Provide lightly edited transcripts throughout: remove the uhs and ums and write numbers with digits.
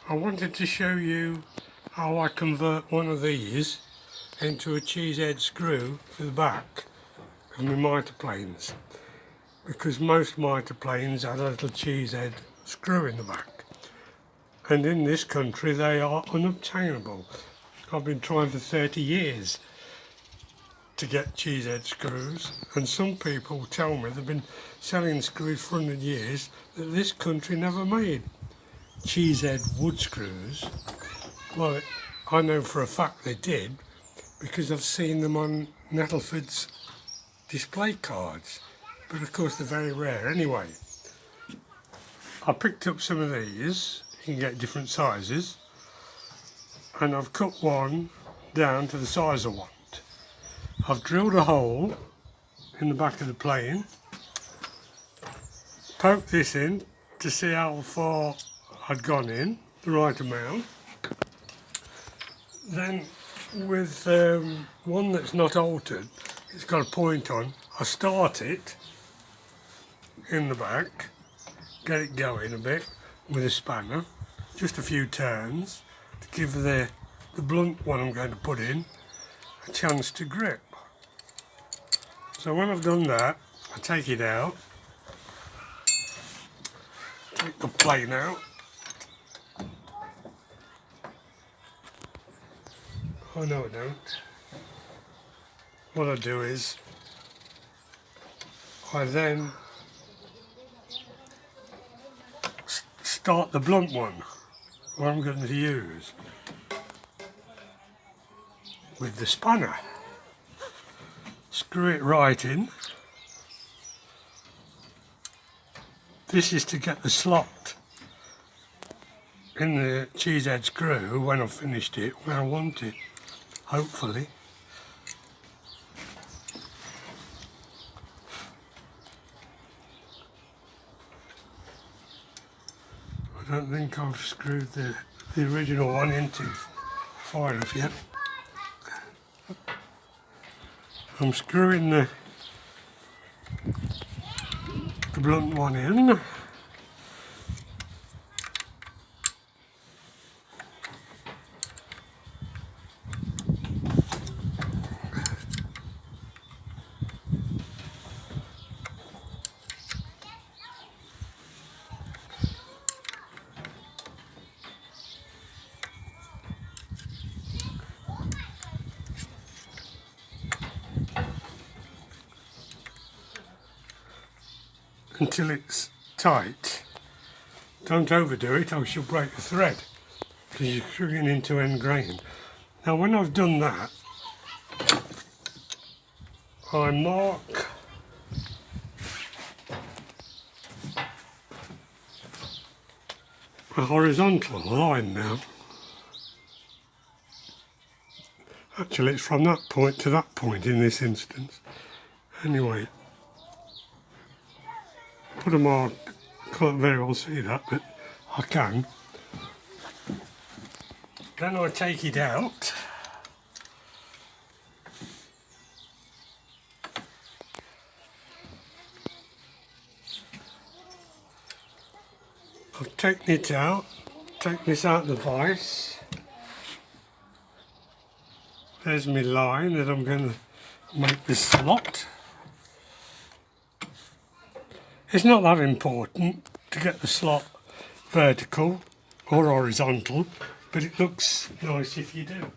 I wanted to show you how I convert one of these into a cheese head screw for the back of my mitre planes, because most mitre planes had a little cheese head screw in the back, and in this country they are unobtainable. I've been trying for 30 years to get cheese head screws, and some people tell me they've been selling screws for 100 years that this country never made cheese head wood screws. Well, I know for a fact they did, because I've seen them on Nettleford's display cards, but of course they're very rare anyway. I picked up some of these, you can get different sizes, and I've cut one down to the size I want. I've drilled a hole in the back of the plane, poked this in to see how far I'd gone in, the right amount. Then with one that's not altered, it's got a point on, I start it in the back, get it going a bit with a spanner, just a few turns to give the blunt one I'm going to put in a chance to grip. So when I've done that, I take it out, take the plane out. Oh no, I don't. What I do is, I then start the blunt one, what I'm going to use, with the spanner. Screw it right in. This is to get the slot in the cheese head screw when I've finished it, where I want it. Hopefully. I don't think I've screwed the original one into far enough yet. I'm screwing the blunt one in. Until it's tight. Don't overdo it or she'll break the thread, because you're screwing into end grain. Now when I've done that, I mark a horizontal line now. Actually it's from that point to that point in this instance. Anyway, put a mark, can't very well see that, but I can. Then I take it out. I've taken it out, take this out of the vise. There's my line that I'm going to make the slot. It's not that important to get the slot vertical or horizontal, but it looks nice if you do.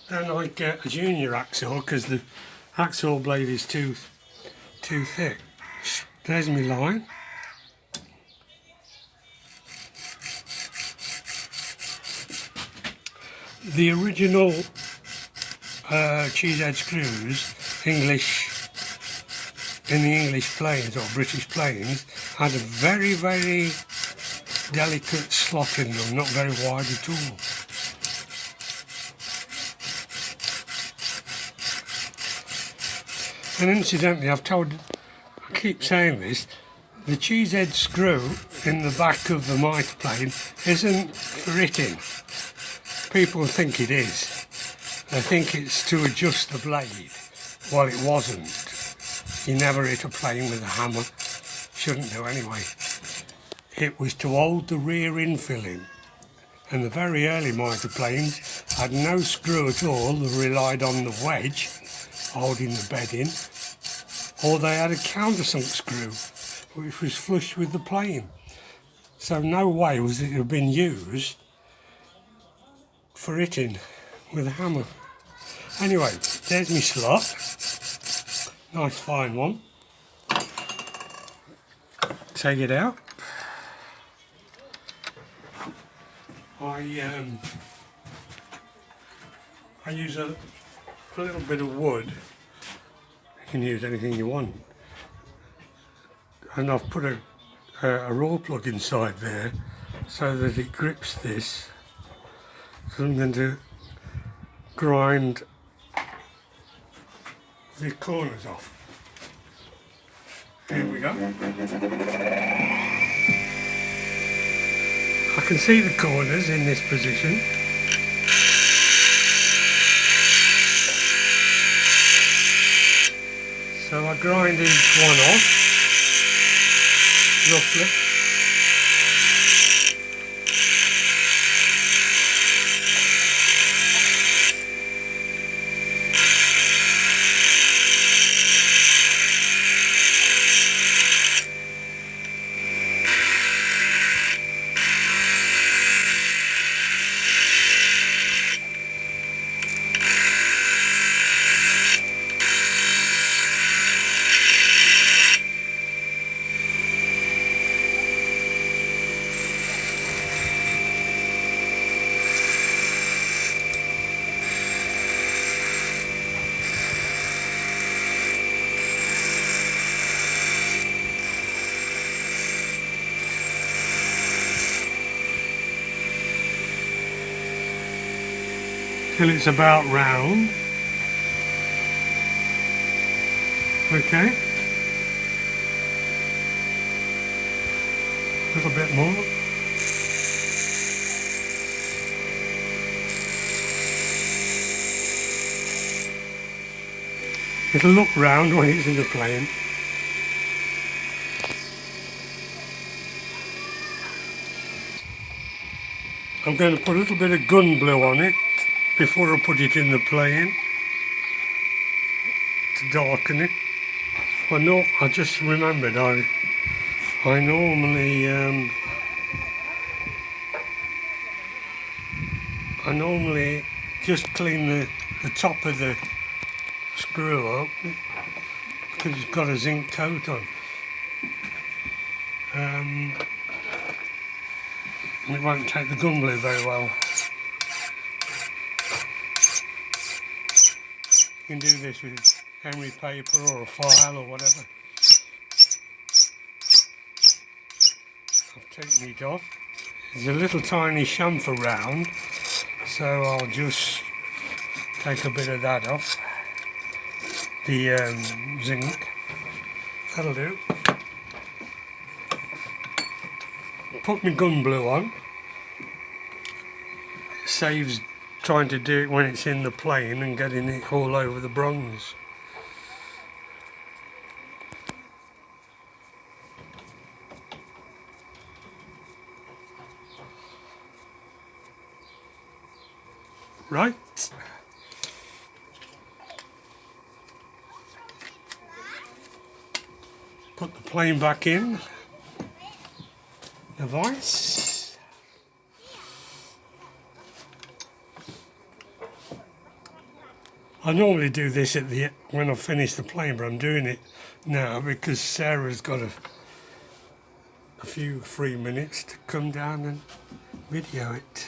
Then I get a junior axle, because the axle blade is too thick. There's my line. The original cheese head screws, in the English planes or British planes, had a very, very delicate slot in them, not very wide at all. And incidentally, I keep saying this, the cheese head screw in the back of the mitre plane isn't for hitting. People think it is. They think it's to adjust the blade. Well, it wasn't. You never hit a plane with a hammer. Shouldn't do anyway. It was to hold the rear infill in. And the very early mitre planes had no screw at all. They relied on the wedge holding the bed in, or they had a countersunk screw which was flush with the plane. So no way was it have been used for hitting with a hammer. Anyway, there's my slot. Nice fine one. Take it out. I use a little bit of wood. You can use anything you want. And I've put a raw plug inside there so that it grips this. So I'm going to grind the corners off. Here we go. I can see the corners in this position. So I grind each one off, roughly. Till it's about round. Okay. A little bit more. It'll look round when it's in the plane. I'm going to put a little bit of gun blue on it before I put it in the plane to darken it. I just remembered I normally just clean the top of the screw up because it's got a zinc coat on. It won't take the gun blue very well. You can do this with emery paper or a file or whatever. I've taken it off. There's a little tiny chamfer round, so I'll just take a bit of that off. The zinc. That'll do. Put my gun blue on. It saves trying to do it when it's in the plane and getting it all over the bronze. Right. Put the plane back in the vise. I normally do this when I finish the plane, but I'm doing it now because Sarah's got a few free minutes to come down and video it.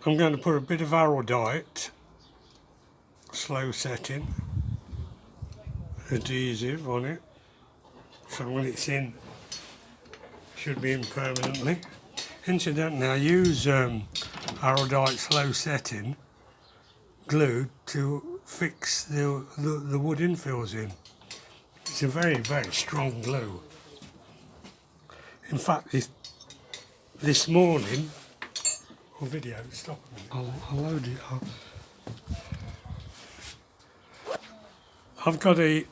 I'm going to put a bit of Aerodite, slow setting, adhesive on it, so when it's in, should be in permanently. Incidentally, I use Aerodite slow setting glue to fix the wood infills in. It's a very, very strong glue. In fact, this morning, video, stop a minute. I'll load it up. I've got a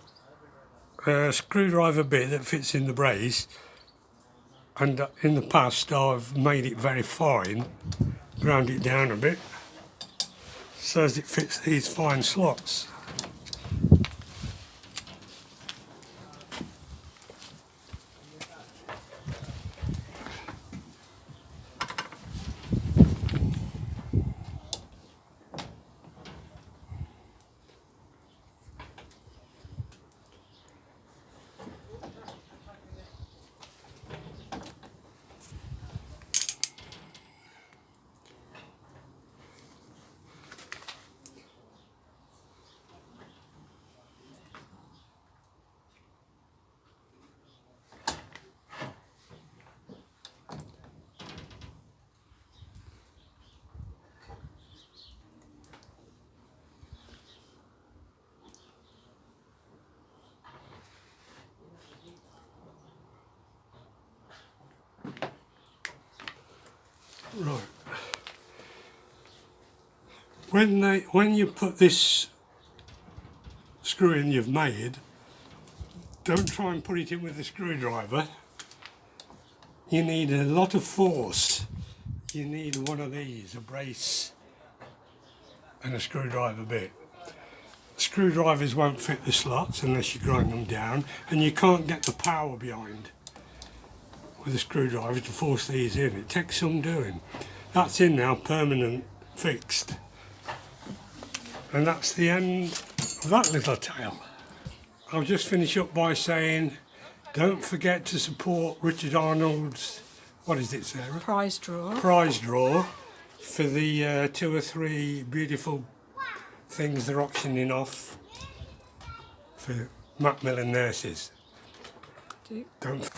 a screwdriver bit that fits in the brace, and in the past I've made it very fine, ground it down a bit so as it fits these fine slots. Right. When you put this screw in you've made, don't try and put it in with a screwdriver. You need a lot of force. You need one of these, a brace and a screwdriver bit. Screwdrivers won't fit the slots unless you grind them down, and you can't get the power behind with a screwdriver to force these in. It takes some doing. That's in now, permanent, fixed. And that's the end of that little tale. I'll just finish up by saying, don't forget to support Richard Arnold's, what is it, Sarah? Prize draw. Prize draw for the 2 or 3 beautiful things they're auctioning off for Macmillan nurses. Don't